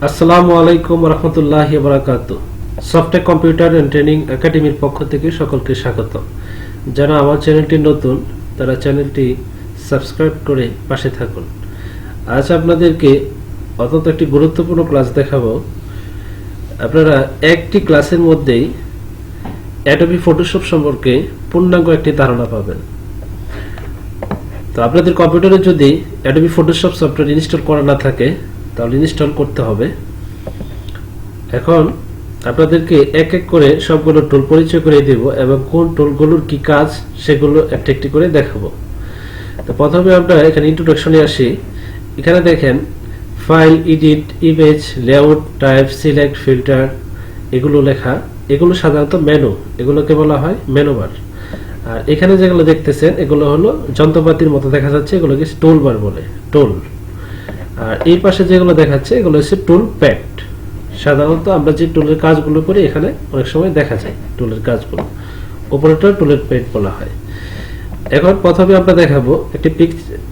আসসালামু আলাইকুম রহমতুল্লাহি ওয়া বারাকাতুহু। সফটওয়্যার কম্পিউটার এন্ড ট্রেনিং একাডেমির পক্ষ থেকে সকলকে স্বাগত। যারা আমার চ্যানেলটি নতুন তারা চ্যানেলটি সাবস্ক্রাইব করে পাশে থাকুন। আজ আপনাদেরকে অত্যন্ত একটি গুরুত্বপূর্ণ ক্লাস দেখাবো। আপনারা একটি ক্লাসের মধ্যেই অ্যাডোবি ফটোশপ সম্পর্কে পূর্ণাঙ্গ একটি ধারণা পাবেন। তো আপনাদের কম্পিউটারে যদি অ্যাডোবি ফটোশপ সফটওয়্যার ইনস্টল করা না থাকে তাহলে ইনস্টল করতে হবে। এখন আপনাদেরকে এক এক করে সবগুলো টুল পরিচয় করে দেব এবং কোন টুলগুলোর কি কাজ সেগুলো একটা একটি করে দেখাবো। তো প্রথমে আমরা এখানে ইন্ট্রোডাকশনে আসি। এখানে দেখেন file, edit, image, layout, type, select, filter এগুলো লেখা। এগুলো সাধারণত মেনু, এগুলোকে বলা হয় মেনু বার। আর এখানে যেগুলো দেখতেছেন এগুলো হলো যন্ত্রপাতির মতো দেখা যাচ্ছে, এগুলোকে টুল বার বলে, টুল। আর এই পাশে যেগুলো দেখাচ্ছে এগুলো হচ্ছে টুল প্যাড। সাধারণত আমরা যে টুলের কাজগুলো করি এখানে অনেক সময় দেখা যায় টুলের কাজগুলো, উপরেটা টুলের প্যাড বলা হয়। এখন প্রথমে আমরা দেখাবো একটি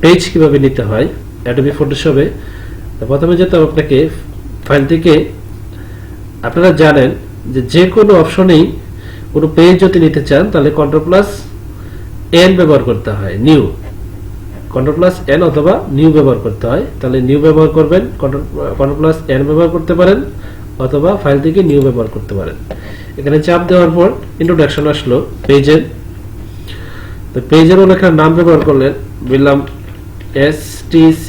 পেজ কিভাবে নিতে হয় অ্যাডোবি ফটোশপে। প্রথমে যেতে হবে আপনাকে ফাইল থেকে। আপনারা জানেন যে কোনো অপশনেই কোনো পেজ যদি নিতে চান তাহলে Ctrl+N ব্যবহার করতে হয়, নিউ Ctrl+N অথবা নিউ ব্যবহার করতে হয়। তাহলে নিউ ব্যবহার করবেন, Ctrl+N ব্যবহার করতে পারেন অথবা ফাইল থেকে নিউ ব্যবহার করতে পারেন। এখানে চাপ দেওয়ার পর ইন্ট্রোডাকশন আসলো পেজের। তো পেজের লেখার নাম ব্যবহার করলেন, বললাম STC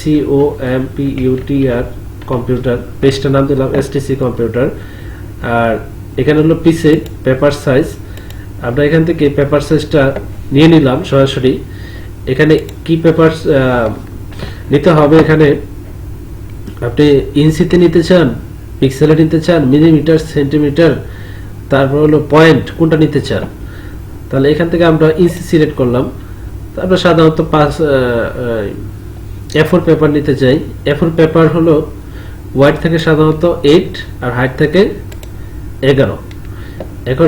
COMPUTR কম্পিউটার। পেজটার নাম দিলাম STC কম্পিউটার। আর এখানে হলো পিসে পেপার সাইজ। আমরা এখান থেকে পেপার সাইজটা নিয়ে নিলাম সরাসরি। এখানে কি পেপার নিতে হবে, এখানে আপনি ইঞ্চিতে নিতে চান, পিক্সেলে নিতে চান, মিলিমিটার, সেন্টিমিটার, তারপর হলো পয়েন্ট, কোনটা নিতে চান। তাহলে এখান থেকে আমরা ইঞ্চি সিলেক্ট করলাম। তারপর সাধারণত A4 পেপার নিতে চাই। A4 পেপার হলো ওয়াইড থেকে সাধারণত 8 আর হাইট থেকে 11। এখন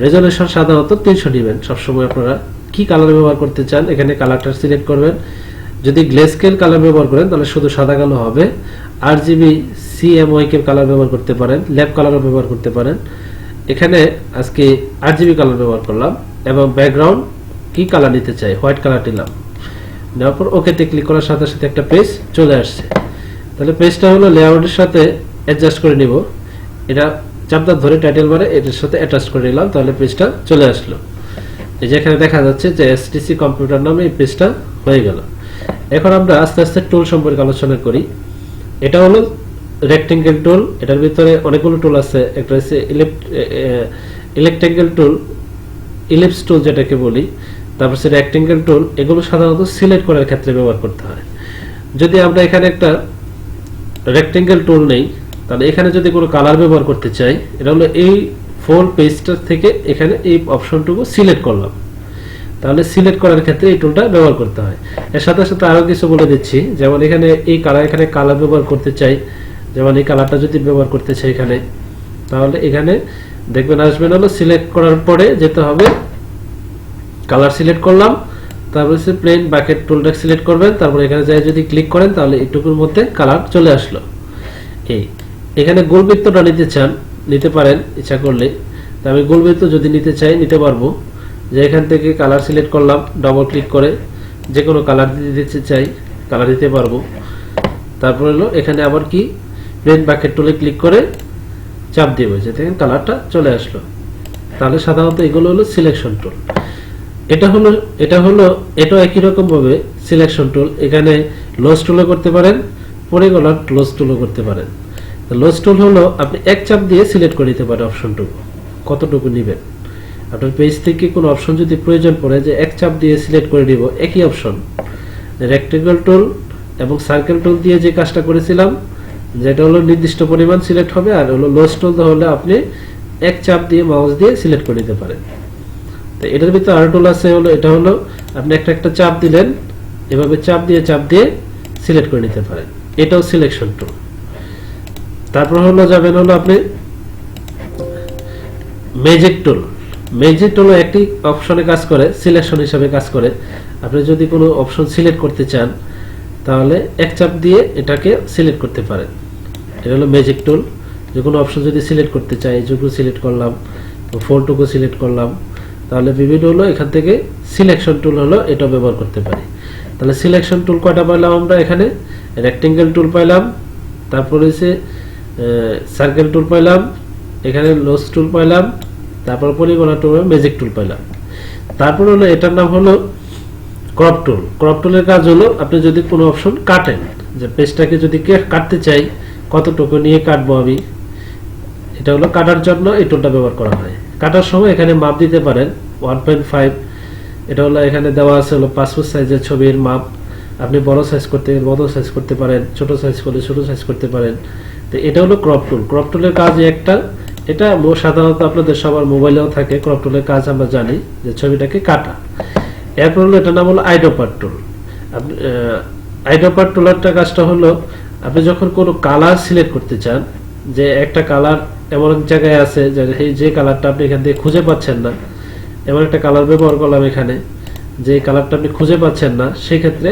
রেজুলেশন সাধারণত 300 নেবেন সবসময়। আপনারা কি কালার ব্যবহার করতে চান এখানে কালারটা সিলেক্ট করবেন। যদি গ্লেস্কেল কালার ব্যবহার করেন তাহলে শুধু সাদা কালো হবে। RGB CMYK কালার ব্যবহার করতে পারেন, ল্যাব কালারও ব্যবহার করতে পারেন। এখানে আজকে RGB কালার ব্যবহার করলাম এবং ব্যাকগ্রাউন্ড কি কালার নিতে চাই, হোয়াইট কালার নিলাম। নেওয়ার পর ওকেতে ক্লিক করার সাথে সাথে একটা পেজ চলে আসছে। তাহলে পেজটা হলো লেআউটের সাথে অ্যাডজাস্ট করে নিব। এটা চাপটা ধরে টাইটেল বারে এটার সাথে অ্যাটাচ করে নিলাম, তাহলে পেজটা চলে আসলো। এই যে এখানে দেখা যাচ্ছে যে STC কম্পিউটার নামে এই পেজটা হয়ে গেল। এখন আমরা আস্তে আস্তে টুল সম্পর্কে আলোচনা করি। এটা হলো রেক্টেঙ্গেল টুল। এটার ভিতরে অনেকগুলো টুল আছে। একটা হচ্ছে ইলেকট্রিক্যাল টুল, ইলিপস টুল যেটাকে বলি, তারপর হচ্ছে রেক্টেঙ্গেল টুল। এগুলো সাধারণত সিলেক্ট করার ক্ষেত্রে ব্যবহার করতে হয়। যদি আমরা এখানে একটা রেক্টেঙ্গেল টুল নেই, তাহলে এখানে যদি কোনো কালার ব্যবহার করতে চাই, এটা হলো এই ফুল পেজটা থেকে এখানে এই অপশনটুকু সিলেক্ট করলাম, তাহলে সিলেক্ট করার ক্ষেত্রে এই টুলটা ব্যবহার করতে হয়। এর সাথে সাথে আরো কিছু বলে দিচ্ছি, যেমন এখানে এই কালার, এখানে কালার ব্যবহার করতে চাই, যেমন এই কালারটা যদি ব্যবহার করতে চাই এখানে, তাহলে এখানে দেখবেন আসবেন হলো সিলেক্ট করার পরে যেতে হবে কালার সিলেক্ট করলাম, তারপর হচ্ছে প্লেন বাকেট টুলটা সিলেক্ট করবেন, তারপর এখানে যাই যদি ক্লিক করেন তাহলে এইটুকুর মধ্যে কালার চলে আসলো। এখানে গোলবৃত্তটা নিতে চান, নিতে পারেন ইচ্ছা করলে। আমি গোলবৃত্ত যদি নিতে চাই নিতে পারবো। যে এখান থেকে কালার সিলেক্ট করলাম, ডবল ক্লিক করে যে কোনো কালার দিতে চাই কালার দিতে পারবো। তারপর হলো এখানে আবার কি প্লেন বাকেট টুলে ক্লিক করে চাপ দিব, যে দেখেন কালারটা চলে আসলো। তাহলে সাধারণত এগুলো হলো সিলেকশন টুল। এটাও একই রকম ভাবে সিলেকশন টুল। এখানে লোজ টুলও করতে পারেন, পলিগন লোজ টুলও করতে পারেন। লোজ টুল হলো আপনি এক চাপ দিয়ে সিলেক্ট করে নিতে পারেন অপশনটুকু, কতটুকু নেবেন। আপনার পেজ থেকে কোনো অপশন যদি প্রয়োজন পড়ে যে এক চাপ দিয়ে সিলেক্ট করে দিব, একই অপশন রেক্টেঙ্গল টুল এবং সার্কেল টুল দিয়ে যে কাজটা করেছিলাম, যেটা হলো নির্দিষ্ট পরিমাণ সিলেক্ট হবে। আর হলো লোজ টুল হলে আপনি এক চাপ দিয়ে মাউস দিয়ে সিলেক্ট করে নিতে পারেন। তো এটার ভিতরে আরো টুল আছে, হলো এটা হলো আপনি একটা চাপ দিলেন, এভাবে চাপ দিয়ে সিলেক্ট করে নিতে পারেন। এটাও সিলেকশন টুল। তারপর হলো যাবেন হলো আপনি ম্যাজিক টুল। ম্যাজিক টুল একটি অপশনে কাজ করে, সিলেকশন হিসেবে কাজ করে। আপনি যদি কোনো অপশন সিলেক্ট করতে চান তাহলে এক চাপ দিয়ে এটাকে সিলেক্ট করতে পারেন। এটা হলো ম্যাজিক টুল। যে কোনো অপশন যদি সিলেক্ট করতে চাই, এইটুকু সিলেক্ট করলাম, ফোনটুকু সিলেক্ট করলাম, তাহলে বিভিন্ন হলো এখান থেকে সিলেকশন টুল হলো এটা ব্যবহার করতে পারি। তাহলে সিলেকশন টুল কয়টা পাইলাম আমরা এখানে? রেক্টেঙ্গেল টুল পাইলাম, তারপর হচ্ছে সার্কেল টুল পাইলাম, এখানে লোস টুল পাইলাম, তারপর পলিগন টুল, ম্যাজিক টুল পাইলাম। তারপর হলো এটার নাম হলো ক্রপ টুল। ক্রপ টুলের কাজ হলো আপনি যদি কোনো অপশন কাটেন, যে পেজটাকে যদি কাটতে চাই, কতটুকু নিয়ে কাটবো আমি, এটা হলো কাটার জন্য এই টুলটা ব্যবহার করা হয়। কাটার সময় এখানে মাপ দিতে পারেন 1.5, এটা হলো এখানে দেওয়া আছে হলো পাসপোর্ট সাইজের ছবির মাপ। আপনি বড় সাইজ করতে বড় সাইজ করতে পারেন, ছোট সাইজ করলে ছোট সাইজ করতে পারেন। তো এটা হলো ক্রপ টুল। ক্রপ টুলের কাজ একটা, এটা সাধারণত আপনাদের সবার মোবাইলেও থাকে। ক্রপ টুলের কাজ আমরা জানি যে ছবিটাকে কাটা। এরপর হলো এটার নাম হলো আইডোপার টুল। আইডোপার টুলেরটা কাজটা হলো আপনি যখন কোনো কালার সিলেক্ট করতে চান, যে একটা কালার এমন এক জায়গায় আছে যে কালারটা আপনি এখান থেকে খুঁজে পাচ্ছেন না, এমন একটা কালার ব্যবহার করলাম এখানে, যে কালারটা আপনি খুঁজে পাচ্ছেন না, সেই ক্ষেত্রে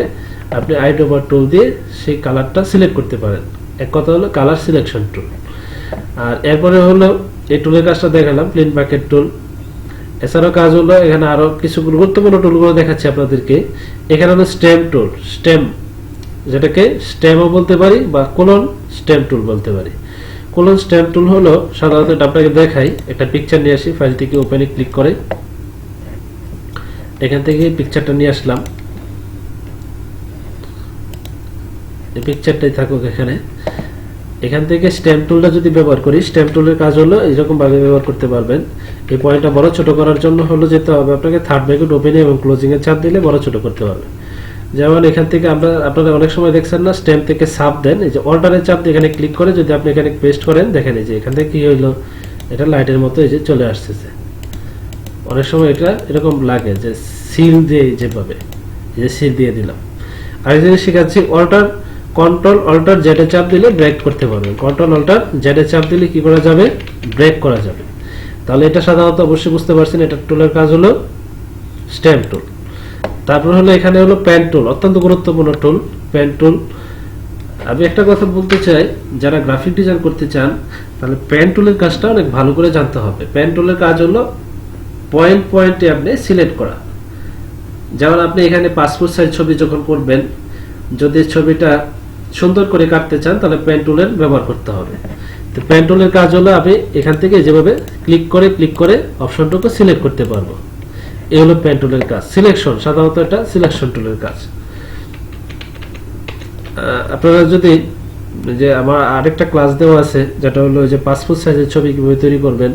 আপনি আইডোপার টুল দিয়ে সেই কালারটা সিলেক্ট করতে পারেন। এক কথা হলো কালার সিলেকশন টুল। আর এরপরে হলো এই টুলের কাজটা দেখালাম, প্লেন বাকেট টুল। এছাড়াও কাজ হলো এখানে আরো কিছু গুরুত্বপূর্ণ টুলগুলো দেখাচ্ছি আপনাদেরকে। এখানে হলো স্টেম টুল, স্টেম, যেটাকে স্টেমও বলতে পারি বা কোলন স্টেম টুল বলতে পারি। কোলন স্টেম টুল হলো সাধারণত আপনাকে দেখাই, একটা পিকচার নিয়ে আসি, ফাইল থেকে ওপেনে ক্লিক করে এখান থেকে পিকচারটা নিয়ে আসলাম, এই পিকচারটাই থাকুক এখানে। এখান থেকে স্ট্যাম্প টুলটা যদি ব্যবহার করি, স্ট্যাম্প টুলের কাজ হলো এইরকম ভাবে ব্যবহার করতে পারবেন। এই পয়েন্টটা বড় ছোট করার জন্য হলো যেতে হবে আপনাকে থার্ড ব্র্যাকেট ওপেনে এবং ক্লোজিং এর চাপ দিলে বড় ছোট করতে পারবেন। যেমন এখান থেকে আপনারা অনেক সময় দেখছেন না, স্ট্যাম্প থেকে সাব দেন, এই যে অল্টারের চাপ দিয়ে এখানে ক্লিক করে যদি আপনি এখানে পেস্ট করেন, দেখেন এই যে এখান থেকে কি হইলো, এটা লাইটের মতো এই যে চলে আসতেছে। অনেক সময় এটা এরকম লাগে যে সিল দিয়ে যেভাবে, এই যে সিল দিয়ে দিলাম। আর জিনিস শেখাচ্ছি, কন্ট্রোল অল্টার জেড এ চাপ দিলে ব্রেক করতে পারবেন। কন্ট্রোল অল্টার জেড এ চাপ দিলে কি করা যাবে? ব্রেক করা যাবে। তাহলে এটা সাধারণত অবশ্যই বুঝতে পারছেন, এটা টুলের কাজ হলো স্ট্যাম্প টুল। তারপর হলো এখানে হলো পেন টুল, অত্যন্ত গুরুত্বপূর্ণ টুল, পেন টুল। আমি একটা কথা বলতে চাই, যারা গ্রাফিক ডিজাইন করতে চান তাহলে পেন টুলের কাজটা অনেক ভালো করে জানতে হবে। পেন টুলের কাজ হলো পয়েন্টে আপনি সিলেক্ট করা। যেমন আপনি এখানে পাসপোর্ট সাইজ ছবি যখন করবেন, যদি ছবিটা সুন্দর করে কাটতে চান তাহলে পেন টুলের ব্যবহার করতে হবে। তো পেন টুলের কাজ হলো আমি এখান থেকে যেভাবে ক্লিক করে অপশনটুকু সিলেক্ট করতে পারবো। এই হলো পেন টুলের কাজ, সিলেকশন, সাধারণত এটা সিলেকশন টুলের কাজ। আপনারা যদি, যে আমার আরেকটা ক্লাস দেওয়া আছে যেটা হলো যে পাসপোর্ট সাইজের ছবি কিভাবে তৈরি করবেন,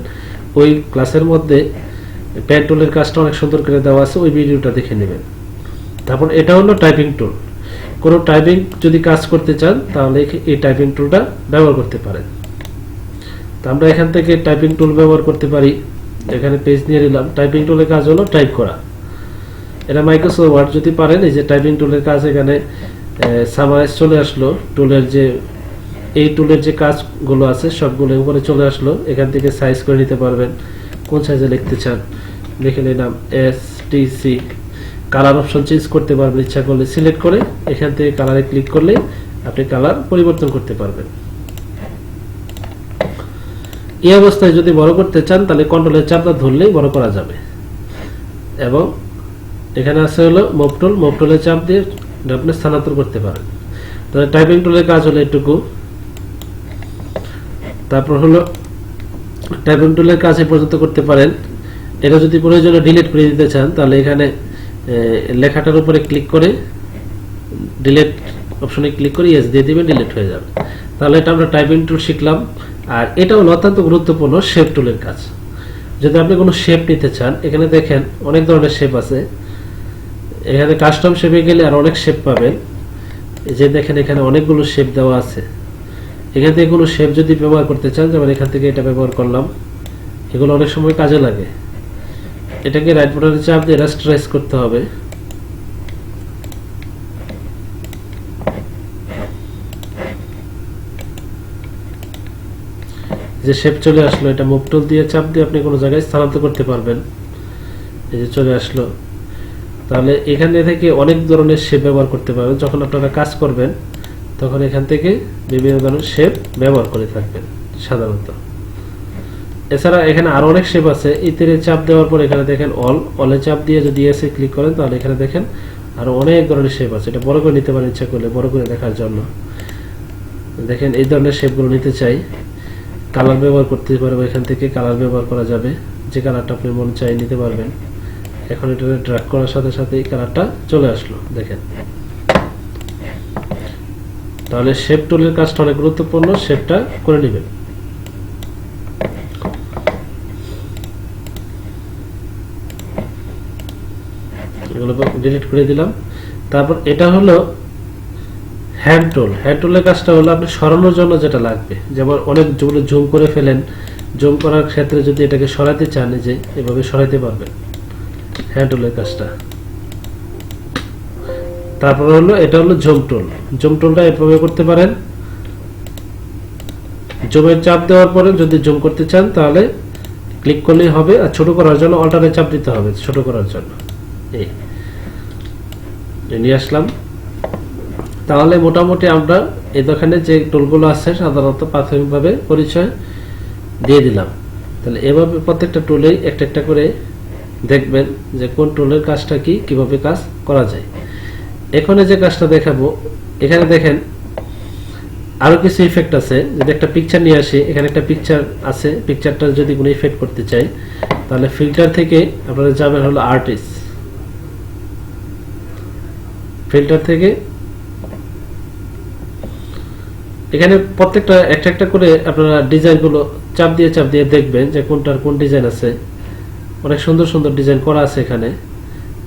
ওই ক্লাসের মধ্যে পেন টুলের কাজটা অনেক সুন্দর করে দেওয়া আছে, ওই ভিডিওটা দেখে নেবেন। তারপর এটা হলো টাইপিং টুল। কোনো টাইপিং যদি কাজ করতে চান তাহলে এই টাইপিং টুলটা ব্যবহার করতে পারেন। তো আমরা এখান থেকে টাইপিং টুল ব্যবহার করতে পারি। এখানে পেজ নিয়ে নিলাম। টাইপিং টুলের কাজ হলো টাইপ করা। এটা মাইক্রোসফট ওয়ার্ড যদি পারেন, এই যে টাইপিং টুলের কাজ এখানে সামারাইজ চলে আসলো। টুলের যে এই টুলের যে কাজগুলো আছে সবগুলো উপরে চলে আসলো। এখান থেকে সাইজ করে নিতে পারবেন, কোন সাইজে লিখতে চান লিখে নিলাম STC। কালার অপশন চেঞ্জ করতে পারবেন ইচ্ছা করলে, সিলেক্ট করে এখান থেকে কালারে ক্লিক করলে আপনি কালার পরিবর্তন করতে পারবেন। এই অবস্থায় যদি বড় করতে চান তাহলে কন্ট্রোলের চাপটা ধরলেই বড় করা যাবে। এবং এখানে আছে হলো মুভ টুল, মুভ টুলের চাপ দিয়ে আপনি স্থানান্তর করতে পারেন। তাহলে টাইপিং টুলের কাজ হলো এটুকু। তারপর হলো টাইপিং টুলের কাজ এই পর্যন্ত করতে পারেন। এটা যদি প্রয়োজনে ডিলিট করে দিতে চান তাহলে এখানে লেখাটার উপরে ক্লিক করে ডিলিট অপশনে ক্লিক করে ইয়েস দিয়ে দিবেন, ডিলিট হয়ে যাবে। তাহলে এটা আমরা টাইপিং টুল শিখলাম। আর এটা হলো অত্যন্ত গুরুত্বপূর্ণ শেপ টুলের কাজ। যদি আপনি কোনো শেপ নিতে চান, এখানে দেখেন অনেক ধরনের শেপ আছে। এখানে কাস্টম শেপে গেলে আর অনেক শেপ পাবেন। এই যে দেখেন এখানে অনেকগুলো শেপ দেওয়া আছে। এখান থেকে কোনো শেপ যদি ব্যবহার করতে চান, যেমন এখান থেকে এটা ব্যবহার করলাম, এগুলো অনেক সময় কাজে লাগে। এটাকে রাইট বাটনের চাপ দিয়ে রাস্টারাইজ করতে হবে। যে শেপ চলে আসলো, এটা মুভ টুল দিয়ে চাপ দিয়ে আপনি কোনো জায়গায় স্থানান্তর করতে পারবেন। এই যে চলে আসলো। তাহলে এখানে থেকে অনেক ধরনের শেপ ব্যবহার করতে পারবেন। যখন আপনারা কাজ করবেন তখন এখান থেকে বিভিন্ন ধরনের শেপ ব্যবহার করে থাকবেন সাধারণত। এছাড়া এখানে আরো অনেক শেপ আছে। এই তীরে চাপ দেওয়ার পর এখানে দেখেন অলে চাপ দিয়ে যদি এসে ক্লিক করেন তাহলে এখানে দেখেন আরো অনেক ধরনের শেপ আছে। এটা বড় করে নিতে পারেন ইচ্ছা করলে, বড় করে দেখার জন্য। দেখেন এই ধরনের শেপগুলো নিতে চাই, কালার ব্যবহার করতে পারবো, এখান থেকে কালার ব্যবহার করা যাবে, যে কালারটা আপনি মন চাই নিতে পারবেন। এখন এটা ড্র্যাগ করার সাথে সাথে এই কালারটা চলে আসলো দেখেন। তাহলে শেপ টুলের কাজটা অনেক গুরুত্বপূর্ণ, শেপটা করে নেবেন। এগুলো ডিলিট করে দিলাম। তারপর এটা হলো হ্যান্ড টুল। হ্যান্ড টুলের কাজটা হলো আপনি সরানোর জন্য যেটা লাগবে, যেমন অনেক যেগুলো জুম করে ফেলেন, জুম করার ক্ষেত্রে যদি এটাকে সরাতে চান যে এভাবে সরাইতে পারবেন হ্যান্ড টুলের কাজটা। তারপর হলো এটা হলো জুম টুল। জুম টুলটা এভাবে করতে পারেন, জুমের চাপ দেওয়ার পরে যদি জুম করতে চান তাহলে ক্লিক করলেই হবে, আর ছোট করার জন্য অল্টারে চাপ দিতে হবে ছোট করার জন্য। এই নিয়ে আসলাম। তাহলে মোটামুটি আমরা এই দোকানে যে টুলগুলো আছে সাধারণত প্রাথমিকভাবে পরিচয় দিয়ে দিলাম। তাহলে এভাবে প্রত্যেকটা টুলেই একটা একটা করে দেখবেন যে কোন টুলের কাজটা কি, কিভাবে কাজ করা যায়। এখানে যে কাজটা দেখাবো, এখানে দেখেন আরো কিছু ইফেক্ট আছে। যদি একটা পিকচার নিয়ে আসি, এখানে একটা পিকচার আছে, পিকচারটা যদি কোনো ইফেক্ট করতে চাই তাহলে ফিল্টার থেকে আপনারা যাবেন হলো আর্টিস্ট। ফিল্টার থেকে এখানে প্রত্যেকটা একটা একটা করে আপনারা ডিজাইনগুলো চাপ দিয়ে দেখবেন যে কোনটার কোন ডিজাইন আছে। অনেক সুন্দর সুন্দর ডিজাইন করা আছে, এখানে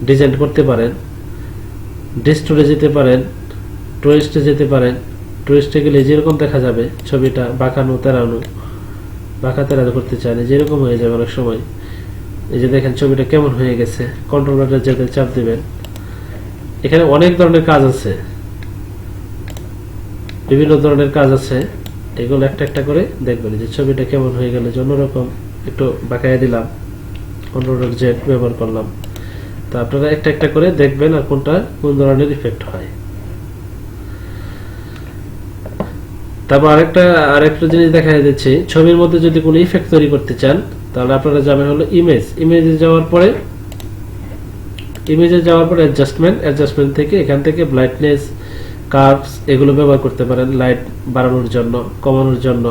ডিজাইন করতে পারেন। ডিস্টোরে যেতে পারেন, টুরিস্টে যেতে পারেন। টুরিস্টে গেলে যেরকম দেখা যাবে ছবিটা বাঁকানো তেরানো, বাঁকা তেরানো করতে চান যেরকম হয়ে যাবে অনেক সময়। এই যে দেখেন ছবিটা কেমন হয়ে গেছে। কন্ট্রোলারটা যেতে চাপ দিবেন। এখানে অনেক ধরনের কাজ আছে, বিভিন্ন ধরনের কাজ আছে। এগুলো একটা একটা করে দেখবেন যে ছবিটা কেমন হয়ে গেল। অন্যরকম একটু বাঁকায় দিলাম, কন্ট্রোলার জেড ব্যবহার করলাম। তো আপনারা একটা একটা করে দেখবেন আর কোনটা কোন ধরনের ইফেক্ট হয়। তারপর আরেকটা জিনিস দেখা যাচ্ছে, ছবির মধ্যে যদি কোনো ইফেক্ট তৈরি করতে চান তাহলে আপনারা যাবেন হলো ইমেজে যাওয়ার পরে অ্যাডজাস্টমেন্ট থেকে এখান থেকে ব্রাইটনেস, কার্ভস এগুলো ব্যবহার করতে পারেন লাইট বাড়ানোর জন্য, কমানোর জন্য।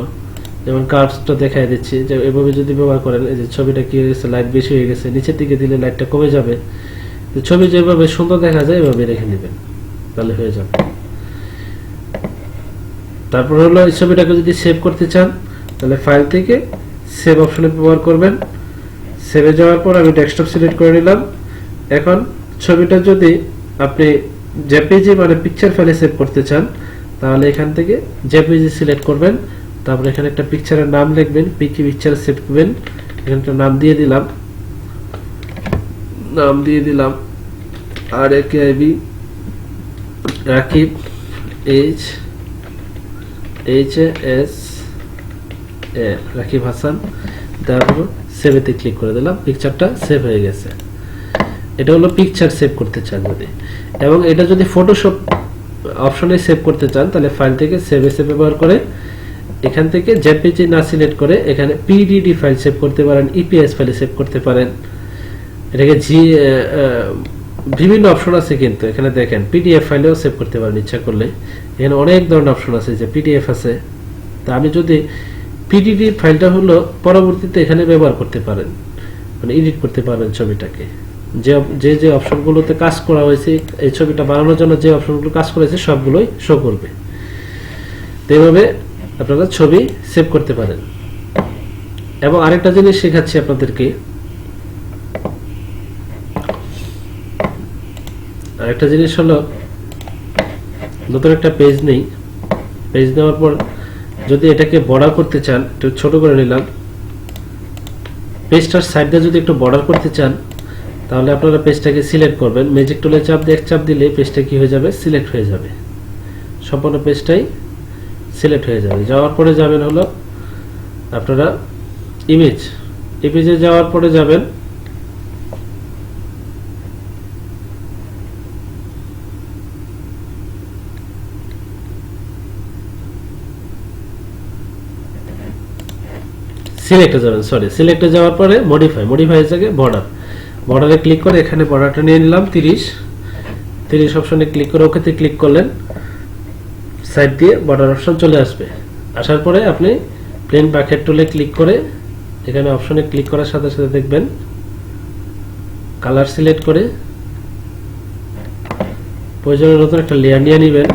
যেমন কার্ভসটা দেখাই দিচ্ছি, যে এভাবে যদি ব্যবহার করেন, এই যে ছবিটা কি হয়ে গেছে, লাইট বেশি হয়ে গেছে, নিচের দিকে দিলে লাইটটা কমে যাবে। ছবি যেভাবে সুন্দর দেখা যায় এভাবে রেখে নেবেন, তাহলে হয়ে যাবে। তারপর হলো এই ছবিটাকে যদি সেভ করতে চান তাহলে ফাইল থেকে সেভ অপশনে ব্যবহার করবেন। সেভে যাওয়ার পর আমি ডেস্কটপ সিলেক্ট করে নিলাম। এখন ছবিটা যদি আপনি জেপিজি মানে পিকচার ফাইলে সেভ করতে চান তাহলে এখান থেকে জেপিজি সিলেক্ট করবেন। তারপর এখানে একটা পিকচারের নাম লিখবেন, পিকচার সেভ করবেন। এখানে একটা নাম দিয়ে দিলাম RAKIB রাকিব HAS রাকিব হাসান। তারপর সেভেতে ক্লিক করে দিলাম, পিকচারটা সেভ হয়ে গেছে। এটা হলো পিকচার সেভ করতে চান যদি। এবং এটা যদি ফটোশপ অপশনে সেভ করতে চান তাহলে ফাইল থেকে সেভ এসে ব্যবহার করে এখান থেকে জেপিজি না সিলেক্ট করে এখানে পিডিডি ফাইল সেভ করতে পারেন, ইপিএস ফাইলে সেভ করতে পারেন। এটাকে বিভিন্ন অপশন আছে, কিন্তু এখানে দেখেন পিডিএফ ফাইলেও সেভ করতে পারেন ইচ্ছা করলে। এখানে অনেক ধরনের অপশন আছে, যে পিডিএফ আছে। তা আমি যদি পিডিডি ফাইলটা হলো পরবর্তীতে এখানে ব্যবহার করতে পারেন, মানে এডিট করতে পারবেন ছবিটাকে। যে অপশনগুলোতে কাজ করা হয়েছে, এই ছবিটা বানানোর জন্য যে অপশনগুলো কাজ করেছে সবগুলোই শো করবে। তো এইভাবে আপনারা ছবি সেভ করতে পারেন। এবং আরেকটা জিনিস শেখাচ্ছি আপনাদেরকে, আরেকটা জিনিস হলো নতুন একটা পেজ নেই। পেজ নেওয়ার পর যদি এটাকে বর্ডার করতে চান, একটু ছোট করে নিলাম। পেজটার সাইডে যদি একটু বর্ডার করতে চান তাহলে আপনারা পেজটাকে সিলেক্ট করবেন। ম্যাজিক টুলে চাপ দিলে পেজটা কি হয়ে যাবে, সিলেক্ট হয়ে যাবে। সম্পূর্ণ পেজটাই সিলেক্ট হয়ে যাবে। যাওয়ার পরে যাবেন হলো আপনারা ইমেজে যাওয়ার পরে যাবেন সিলেক্টে যাবেন, সরি সিলেক্টে যাওয়ার পরে মডিফাই জায়গায় বর্ডারে ক্লিক করে এখানে বর্ডারটা নিয়ে নিলাম 30 অপশনে ক্লিক করে ওকেতে ক্লিক করলেন, সাইড দিয়ে বর্ডার অপশন চলে আসবে। আসার পরে আপনি প্লেন বাকেট টুলে ক্লিক করে এখানে অপশনে ক্লিক করার সাথে সাথে দেখবেন কালার সিলেক্ট করে প্রয়োজনে নতুন একটা লেয়ার নিয়ে নেবেন।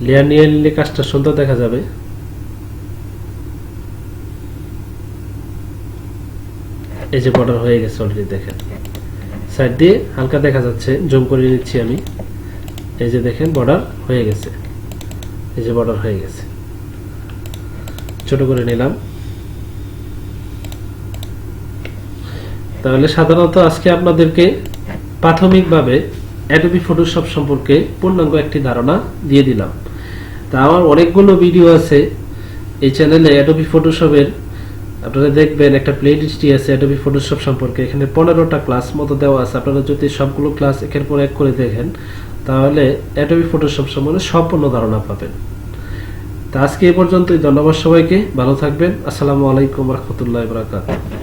লেয়ার নিয়ে নিলে কাজটা সুন্দর দেখা যাবে। এই যে বর্ডার হয়ে গেছে অলরেডি, দেখেন সাইড দিয়ে হালকা দেখা যাচ্ছে, জুম করে নিচ্ছি আমি। এই যে দেখেন বর্ডার হয়ে গেছে, এই যে বর্ডার হয়ে গেছে, ছোট করে নিলাম। তাহলে সাধারণত আজকে আপনাদেরকে প্রাথমিকভাবে অ্যাডোবি ফটোশপ সম্পর্কে পূর্ণাঙ্গ একটি ধারণা দিয়ে দিলাম। তা আমার অনেকগুলো ভিডিও আছে এই চ্যানেলে অ্যাডোবি ফটোশপের, আপনারা দেখবেন একটা প্লেলিস্টই আছে অ্যাডোবি ফটোশপ সম্পর্কে, এখানে 15টা ক্লাস মতো দেওয়া আছে। আপনারা যদি সবগুলো ক্লাস একের পর এক করে দেখেন তাহলে অ্যাডোবি ফটোশপ সম্বন্ধে সম্পূর্ণ ধারণা পাবেন। তা আজকে এই পর্যন্তই, ধন্যবাদ সবাইকে, ভালো থাকবেন। আসসালামু আলাইকুম ওয়া রাহমাতুল্লাহি ওয়া বারাকাতুহু।